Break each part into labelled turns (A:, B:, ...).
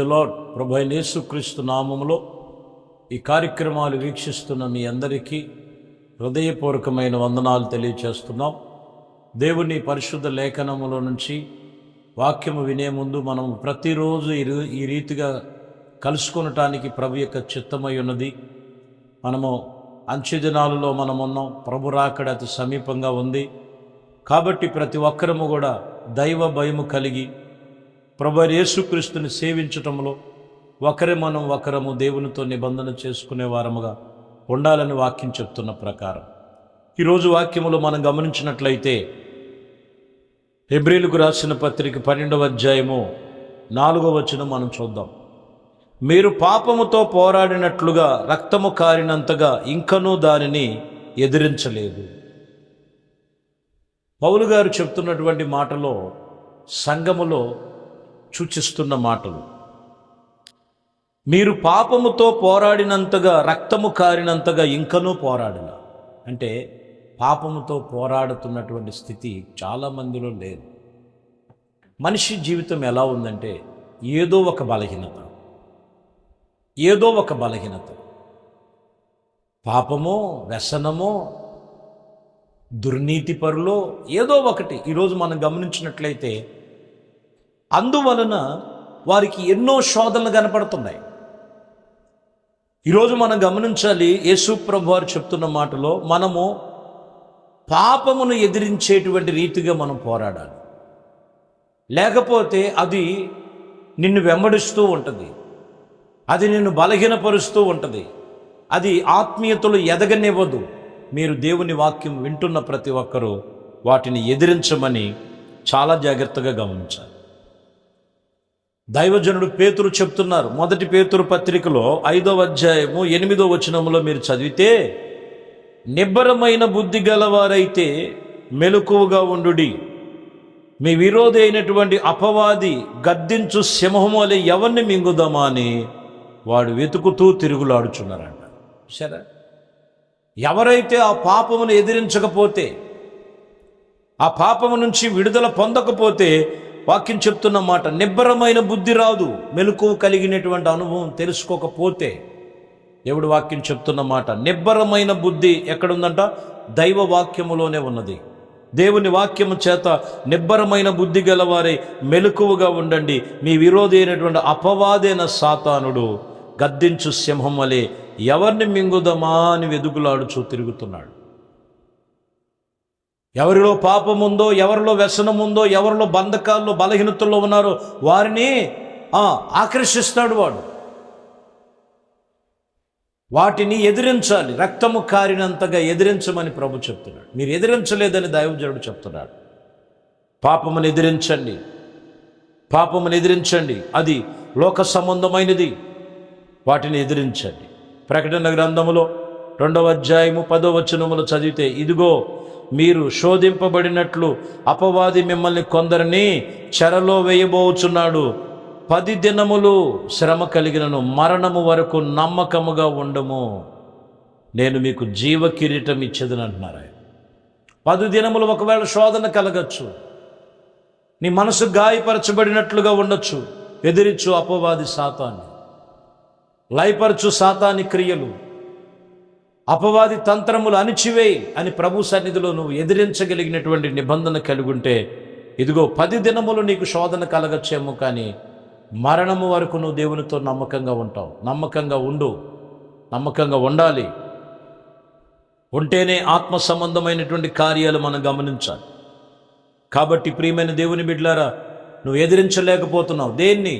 A: The lord. ప్రభు అయిన యేసుక్రీస్తు నామములో ఈ కార్యక్రమాలు వీక్షిస్తున్న మీ అందరికీ హృదయపూర్వకమైన వందనాలు తెలియచేస్తున్నాం. దేవుని పరిశుద్ధ లేఖనములో నుంచి వాక్యము వినే ముందు మనం ప్రతిరోజు ఈ రీతిగా కలుసుకొనటానికి ప్రభు యొక్క చిత్తమై ఉన్నది. మనము అంచెదినాలలో మనమున్నాం. ప్రభు రాకడ అతి సమీపంగా ఉంది. కాబట్టి ప్రతి ఒక్కరము కూడా దైవ భయము కలిగి ప్రభు యేసుక్రీస్తుని సేవించటంలో ఒకరము దేవునితో నిబంధన చేసుకునే వారముగా ఉండాలని వాక్యం చెప్తున్న ప్రకారం ఈరోజు వాక్యములో మనం గమనించినట్లయితే హెబ్రీయులకు రాసిన పత్రిక 12వ అధ్యాయము 4వ వచనం మనం చూద్దాం. మీరు పాపముతో పోరాడినట్లుగా రక్తము కారినంతగా ఇంకనూ దానిని ఎదిరించలేదు. పౌలు గారు చెప్తున్నటువంటి మాటలో సంఘములో సూచిస్తున్న మాటలు, మీరు పాపముతో పోరాడినంతగా రక్తము కారినంతగా ఇంకనూ పోరాడిన అంటే పాపముతో పోరాడుతున్నటువంటి స్థితి చాలామందిలో లేదు. మనిషి జీవితం ఎలా ఉందంటే ఏదో ఒక బలహీనత, పాపమో వ్యసనమో దుర్నీతి పరులో ఏదో ఒకటి ఈరోజు మనం గమనించినట్లయితే అందువలన వారికి ఎన్నో శోధనలు కనపడుతున్నాయి. ఈరోజు మనం గమనించాలి, యేసు ప్రభు వారు చెప్తున్న మాటలో మనము పాపమును ఎదిరించేటువంటి రీతిగా మనం పోరాడాలి. లేకపోతే అది నిన్ను వెంబడిస్తూ ఉంటుంది, అది నిన్ను బలహీనపరుస్తూ ఉంటుంది, అది ఆత్మీయతలు ఎదగనివ్వదు. మీరు దేవుని వాక్యం వింటున్న ప్రతి ఒక్కరూ వాటిని ఎదిరించమని చాలా జాగ్రత్తగా గమనించాలి. దైవజనుడు పేతురు చెప్తున్నారు. 1 పేతురు పత్రికలో 5వ అధ్యాయము 8వ వచనములో మీరు చదివితే, నిబ్బరమైన బుద్ధి గలవారైతే మెలకువగా ఉండుడి, మీ విరోధి అయినటువంటి అపవాది గద్దించు సింహము వలె ఎవరిని మింగుదామా అని వాడు వెతుకుతూ తిరుగులాడుచున్నారంట. సరే, ఎవరైతే ఆ పాపమును ఎదిరించకపోతే, ఆ పాపము నుంచి విడుదల పొందకపోతే, వాక్యం చెప్తున్న మాట, నిబ్బరమైన బుద్ధి రాదు. మెలకువ కలిగినటువంటి అనుభవం తెలుసుకోకపోతే, దేవుడు వాక్యం చెప్తున్న మాట, నిబ్బరమైన బుద్ధి ఎక్కడుందంట? దైవ వాక్యములోనే ఉన్నది. దేవుని వాక్యము చేత నిబ్బరమైన బుద్ధి గలవారై మెలకువగా ఉండండి, మీ విరోధి అయినటువంటి అపవాదైన సాతానుడు గద్దించు సింహం వలె ఎవరిని మింగుదమా అని వెదుగులాడుచూ తిరుగుతున్నాడు. ఎవరిలో పాపముందో, ఎవరిలో వ్యసనముందో, ఎవరిలో బంధకాల్లో బలహీనతల్లో ఉన్నారో వారిని ఆకర్షిస్తాడు వాడు. వాటిని ఎదిరించాలి. రక్తము కారినంతగా ఎదిరించమని ప్రభు చెప్తున్నాడు. మీరు ఎదిరించలేదని దైవజనుడు చెప్తున్నాడు. పాపమును ఎదిరించండి, అది లోక సంబంధమైనది. వాటిని ఎదిరించండి. ప్రకటన గ్రంథములో 2వ అధ్యాయము 10వ వచనములో చదివితే, ఇదిగో మీరు శోధింపబడినట్లు అపవాది మిమ్మల్ని కొందరిని చెరలో వేయబోచున్నాడు. 10 దినములు శ్రమ కలిగినను మరణము వరకు నమ్మకముగా ఉండము, నేను మీకు జీవ కిరీటం ఇచ్చేదని అంటున్నారు ఆయన. 10 దినములు ఒకవేళ శోధన కలగచ్చు, నీ మనసు గాయపరచబడినట్లుగా ఉండొచ్చు. ఎదిరించు అపవాది సాతాన్ని, లయపరచు సాతాని క్రియలు, అపవాది తంత్రములు అణిచివేయి అని ప్రభు సన్నిధిలో నువ్వు ఎదిరించగలిగినటువంటి నిబంధన కలిగి ఉంటే, ఇదిగో 10 దినములు నీకు శోధన కలగచ్చేమో, కానీ మరణము వరకు నువ్వు దేవునితో నమ్మకంగా ఉంటావు. నమ్మకంగా ఉండాలి. ఉంటేనే ఆత్మ సంబంధమైనటువంటి కార్యాలు మనం గమనించాలి. కాబట్టి ప్రియమైన దేవుని బిడ్డలారా, నువ్వు ఎదిరించలేకపోతున్నావు. దేన్ని?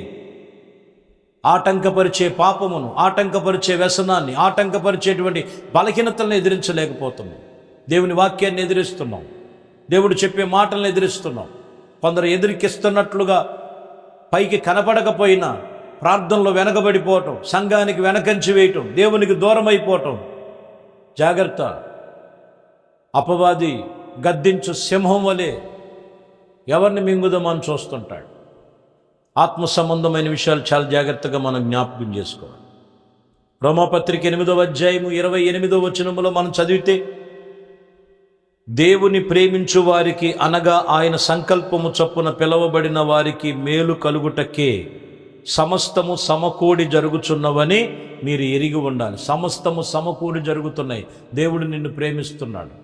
A: ఆటంకపరిచే పాపమును, ఆటంకపరిచే వ్యసనాన్ని, ఆటంకపరిచేటువంటి బలహీనతలను ఎదిరించలేకపోతున్నాం. దేవుని వాక్యాన్ని ఎదిరిస్తున్నాం, దేవుడు చెప్పే మాటలను ఎదిరిస్తున్నాం. కొందరు ఎదిరికిస్తున్నట్లుగా పైకి కనపడకపోయినా ప్రార్థనలో వెనకబడిపోవటం, సంఘానికి వెనకంచి వేయటం, దేవునికి దూరం అయిపోవటం. జాగ్రత్త, అపవాది గద్దించు సింహం వలె ఎవరిని మింగుదామని చూస్తుంటాడు. ఆత్మ సంబంధమైన విషయాలు చాలా జాగ్రత్తగా మనం జ్ఞాపకం చేసుకోవాలి. రోమాపత్రిక 8వ అధ్యాయము 28వ వచనములో మనం చదివితే, దేవుని ప్రేమించు వారికి అనగా ఆయన సంకల్పము చొప్పున పిలవబడిన వారికి మేలు కలుగుటకే సమస్తము సమకూడి జరుగుచున్నవని మీరు ఎరిగి ఉండాలి. సమస్తము సమకూడి జరుగుతున్నాయి. దేవుడు నిన్ను ప్రేమిస్తున్నాడు.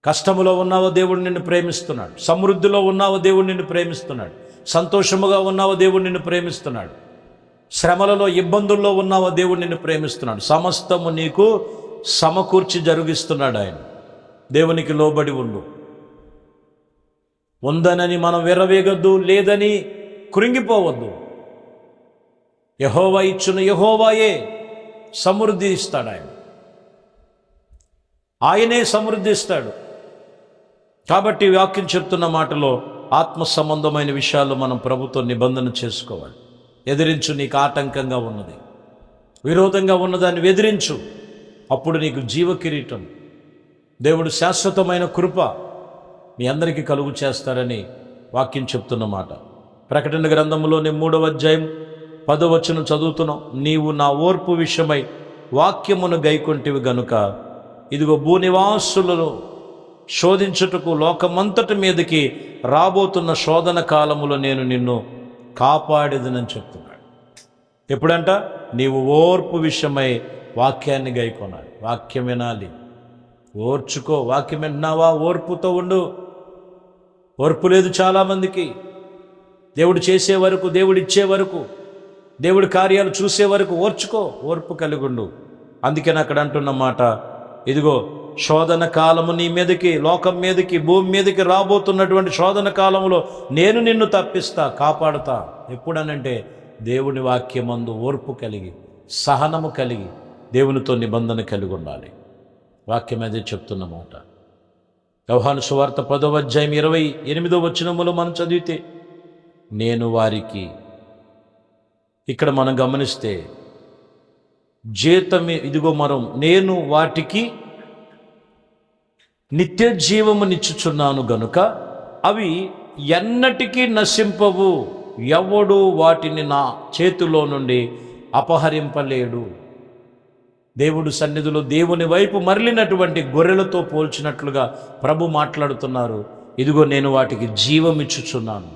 A: కష్టములో ఉన్నావో దేవుడు నిన్ను ప్రేమిస్తున్నాడు. సమృద్ధిలో ఉన్నావో దేవుడు నిన్ను ప్రేమిస్తున్నాడు. సంతోషముగా ఉన్నావో దేవుడు నిన్ను ప్రేమిస్తున్నాడు. శ్రమలలో ఇబ్బందుల్లో ఉన్నావో దేవుడు నిన్ను ప్రేమిస్తున్నాడు. సమస్తము నీకు సమకూర్చి జరిగిస్తున్నాడు ఆయన. దేవునికి లోబడి ఉండు. ఉందనని మనం విర్రవేగొద్దు, లేదని కృంగిపోవద్దు. యెహోవా ఇచ్చును యెహోవాయే సమృద్ధి ఇస్తాడు. ఆయనే సమృద్ధి ఇస్తాడు. కాబట్టి వాక్యం చెప్తున్న మాటలో ఆత్మ సంబంధమైన విషయాల్లో మనం ప్రభుత్వం నిబంధన చేసుకోవాలి. ఎదిరించు, నీకు ఆటంకంగా ఉన్నది, విరోధంగా ఉన్నదాన్ని ఎదిరించు. అప్పుడు నీకు జీవ కిరీటం, దేవుడు శాశ్వతమైన కృప మీ అందరికీ కలుగు చేస్తారని వాక్యం చెప్తున్న మాట. ప్రకటన గ్రంథంలోని 3వ అధ్యాయం 10వ వచనం చదువుతున్నాం. నీవు నా ఓర్పు విషయమై వాక్యమును గైకొంటివి గనుక ఇదిగో భూనివాసులను శోధించుటకు లోకమంతటి మీదకి రాబోతున్న శోధన కాలములో నేను నిన్ను కాపాడేదనని చెప్తున్నాడు. ఎప్పుడంట? నీవు ఓర్పు విషయమై వాక్యాన్ని గైకొనాలి. వాక్యం వినాలి, ఓర్చుకో. వాక్యం విన్నావా? ఓర్పుతో ఉండు. ఓర్పు లేదు చాలామందికి. దేవుడు చేసే వరకు, దేవుడు ఇచ్చే వరకు, దేవుడి కార్యాలు చూసే వరకు ఓర్చుకో, ఓర్పు కలిగి ఉండు. అందుకని అక్కడ అంటున్న మాట, ఇదిగో శోధన కాలము నీ మీదకి, లోకం మీదకి, భూమి మీదకి రాబోతున్నటువంటి శోధన కాలంలో నేను నిన్ను తప్పిస్తా, కాపాడుతా. ఎప్పుడనంటే దేవుని వాక్యమందు ఓర్పు కలిగి, సహనము కలిగి, దేవునితో నిబంధన కలిగి ఉండాలి. వాక్యం అదే చెప్తున్న మాట. యోహాను సువార్త 10వ అధ్యాయం 28వ వచనములో మనం చదివితే, నేను వారికి, ఇక్కడ మనం గమనిస్తే జీతమే, ఇదిగో మనం నేను వాటికి నిత్య జీవమునిచ్చుచున్నాను గనుక అవి ఎన్నటికీ నశింపవు, ఎవడు వాటిని నా చేతిలో నుండి అపహరింపలేడు. దేవుడు సన్నిధిలో దేవుని వైపు మరలినటువంటి గొర్రెలతో పోల్చినట్లుగా ప్రభు మాట్లాడుతున్నారు. ఇదిగో నేను వాటికి జీవమిచ్చుచున్నాను,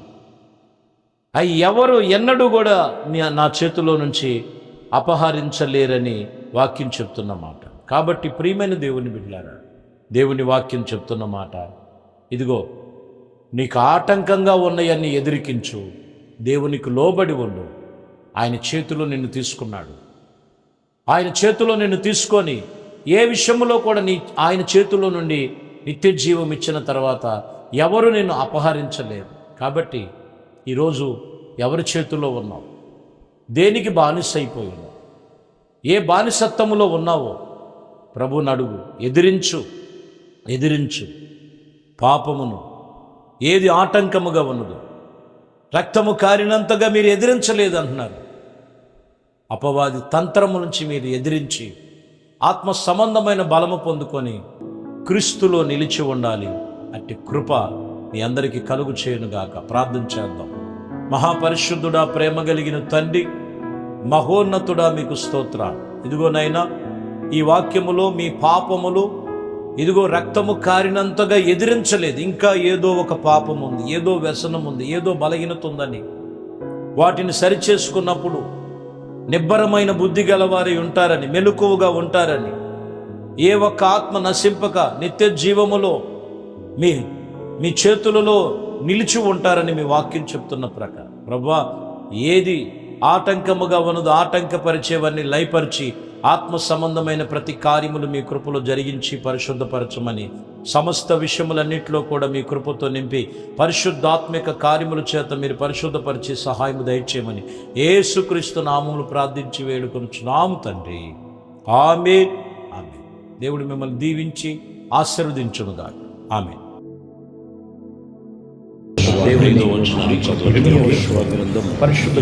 A: అవి ఎవరు ఎన్నడూ కూడా నా చేతిలో నుంచి అపహరించలేరని వాక్యం చెప్తున్న మాట. కాబట్టి ప్రియమైన దేవుని బిడ్డలారా, దేవుని వాక్యం చెప్తున్న మాట, ఇదిగో నీకు ఆటంకంగా ఉన్నవన్నీ ఎదిరికించు, దేవునికి లోబడి ఉండు. ఆయన చేతిలో నిన్ను తీసుకున్నాడు. ఆయన చేతిలో నిన్ను తీసుకొని ఏ విషయంలో కూడా ఆయన చేతిలో నుండి నిత్య జీవం ఇచ్చిన తర్వాత ఎవరు నిన్ను అపహరించలేరు. కాబట్టి ఈరోజు ఎవరి చేతిలో ఉన్నావు? దేనికి బానిస అయిపోయావు? ఏ బానిసత్వములో ఉన్నావో ప్రభువుని అడుగు. ఎదిరించు పాపమును. ఏది ఆటంకముగా ఉన్నదో, రక్తము కారినంతగా మీరు ఎదిరించలేదు అంటున్నారు. అపవాది తంత్రము నుంచి మీరు ఎదిరించి ఆత్మ సంబంధమైన బలము పొందుకొని క్రీస్తులో నిలిచి ఉండాలి. అట్టి కృప మీ అందరికీ కలుగు చేయునుగాక. ప్రార్థన చేద్దాం. మహాపరిశుద్ధుడా, ప్రేమ కలిగిన తండ్రి, మహోన్నతుడా, మీకు స్తోత్రాలు. ఇదిగోనైనా ఈ వాక్యములో మీ పాపములు, ఇదిగో రక్తము కారినంతగా ఎదిరించలేదు. ఇంకా ఏదో ఒక పాపం ఉంది, ఏదో వ్యసనం ఉంది, ఏదో బలహీనత ఉందని వాటిని సరిచేసుకున్నప్పుడు నిబ్బరమైన బుద్ధి గలవారై ఉంటారని, మెలకువగా ఉంటారని, ఏ ఒక్క ఆత్మ నశింపక నిత్య జీవములో మీ చేతులలో నిలిచి ఉంటారని మీ వాక్యం చెప్తున్న ప్రకారం ప్రభువా, ఏది ఆటంకముగా ఉన్నదో ఆటంకపరిచేవన్నీ లయపరిచి ఆత్మ సంబంధమైన ప్రతి కార్యములు మీ కృపలో జరిగించి పరిశుద్ధపరచమని, సమస్త విషయములన్నింటిలో కూడా మీ కృపతో నింపి పరిశుద్ధాత్మిక కార్యముల చేత మీరు పరిశుద్ధపరిచి సహాయము దయచేయమని యేసుక్రీస్తు నామములో ప్రార్థించి వేడుకొనుచున్నాము తండ్రి. ఆమేన్. ఆమేన్. దేవుడు మిమ్మల్ని దీవించి ఆశీర్వదించునుగాక. ఆమేన్. దేవునితో వచ్చిన పరిశుద్ధ